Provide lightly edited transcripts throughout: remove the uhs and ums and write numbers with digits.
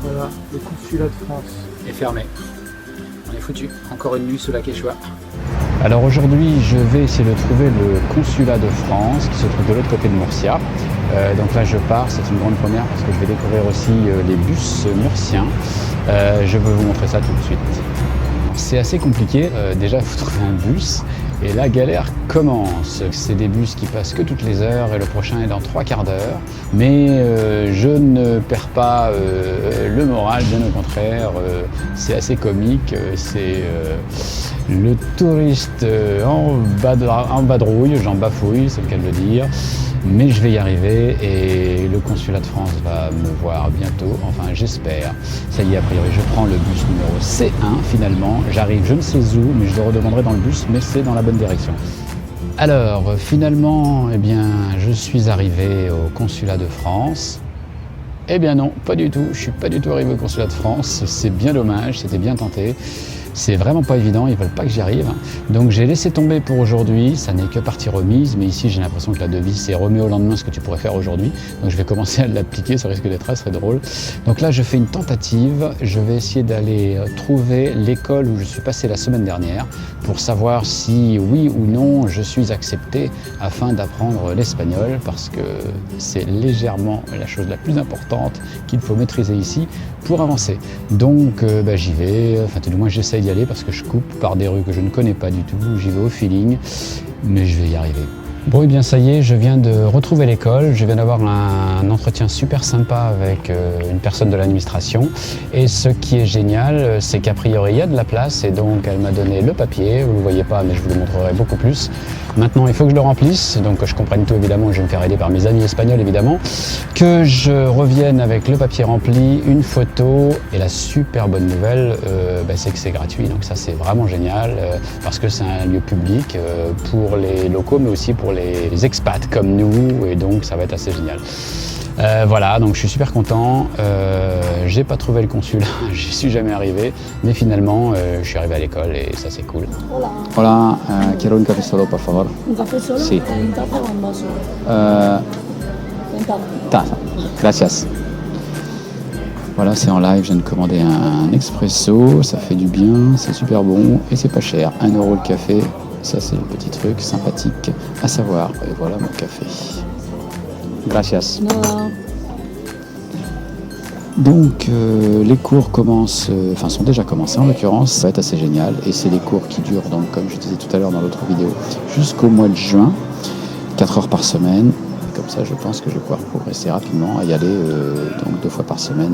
Voilà, le consulat de France est fermé. On est foutu. Encore une nuit sous la Quechua. Alors aujourd'hui, je vais essayer de trouver le consulat de France qui se trouve de l'autre côté de Murcia. Donc là, je pars, c'est une grande première parce que je vais découvrir aussi les bus murciens. Je vais vous montrer ça tout de suite. C'est assez compliqué. Déjà, il faut trouver un bus. Et la galère commence. C'est des bus qui passent que toutes les heures et le prochain est dans 3/4 d'heure. Mais je ne perds pas le moral, bien au contraire. C'est assez comique. C'est le touriste en vadrouille, j'en bafouille, c'est le cas de le dire. Mais je vais y arriver et le consulat de France va me voir bientôt, enfin j'espère. Ça y est, a priori, je prends le bus numéro C1 finalement. J'arrive je ne sais où, mais je le redemanderai dans le bus, mais c'est dans la bonne direction. Alors finalement, eh bien, je suis arrivé au consulat de France. Eh bien non, pas du tout, je suis pas du tout arrivé au consulat de France. C'est bien dommage, c'était bien tenté. C'est vraiment pas évident, ils veulent pas que j'y arrive. Donc j'ai laissé tomber pour aujourd'hui, ça n'est que partie remise, mais ici j'ai l'impression que la devise c'est remis au lendemain ce que tu pourrais faire aujourd'hui. Donc je vais commencer à l'appliquer, ça risque d'être assez drôle. Donc là je fais une tentative, je vais essayer d'aller trouver l'école où je suis passé la semaine dernière pour savoir si oui ou non je suis accepté afin d'apprendre l'espagnol parce que c'est légèrement la chose la plus importante qu'il faut maîtriser ici pour avancer. Donc j'y vais, enfin tout du moins j'essaye d'y aller parce que je coupe par des rues que je ne connais pas du tout, j'y vais au feeling, mais je vais y arriver. Bon et bien ça y est, je viens de retrouver l'école, je viens d'avoir un entretien super sympa avec une personne de l'administration et ce qui est génial, c'est qu'a priori il y a de la place et donc elle m'a donné le papier, vous ne le voyez pas mais je vous le montrerai beaucoup plus. Maintenant il faut que je le remplisse, donc que je comprenne tout évidemment, je vais me faire aider par mes amis espagnols évidemment, que je revienne avec le papier rempli, une photo et la super bonne nouvelle c'est que c'est gratuit, donc ça c'est vraiment génial parce que c'est un lieu public pour les locaux mais aussi pour les expats comme nous et donc ça va être assez génial. Voilà, donc je suis super content, j'ai pas trouvé le consulat, j'y suis jamais arrivé, mais finalement je suis arrivé à l'école et ça c'est cool. Hola. Hola, quiero un café solo por favor. ¿Un café solo? Sí. ¿En taza o en vaso? En taza. Taza, gracias. Voilà, c'est en live, je viens de commander un expresso, ça fait du bien, c'est super bon et c'est pas cher. 1 € le café, ça c'est le petit truc sympathique à savoir. Et voilà mon café. Gracias. Nada. Donc les cours commencent, sont déjà commencés en l'occurrence, ça va être assez génial et c'est des cours qui durent donc comme je disais tout à l'heure dans l'autre vidéo jusqu'au mois de juin, 4 heures par semaine. Comme ça je pense que je vais pouvoir progresser rapidement à y aller donc 2 fois par semaine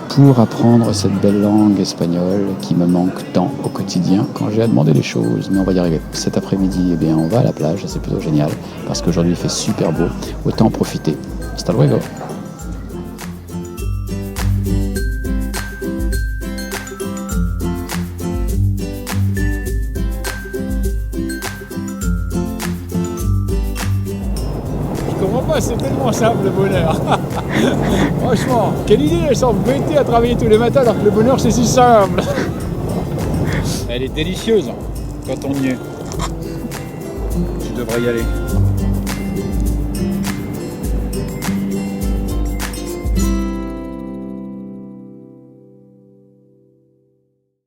pour apprendre cette belle langue espagnole qui me manque tant au quotidien quand j'ai à demander les choses. Mais on va y arriver. Cet après-midi, eh bien, on va à la plage, c'est plutôt génial parce qu'aujourd'hui il fait super beau, autant en profiter. Hasta luego. Je comprends pas, c'est tellement simple le bonheur. Franchement, quelle idée, elles sont bêtées à travailler tous les matins alors que le bonheur c'est si simple. Elle est délicieuse quand on y est. Tu devrais y aller.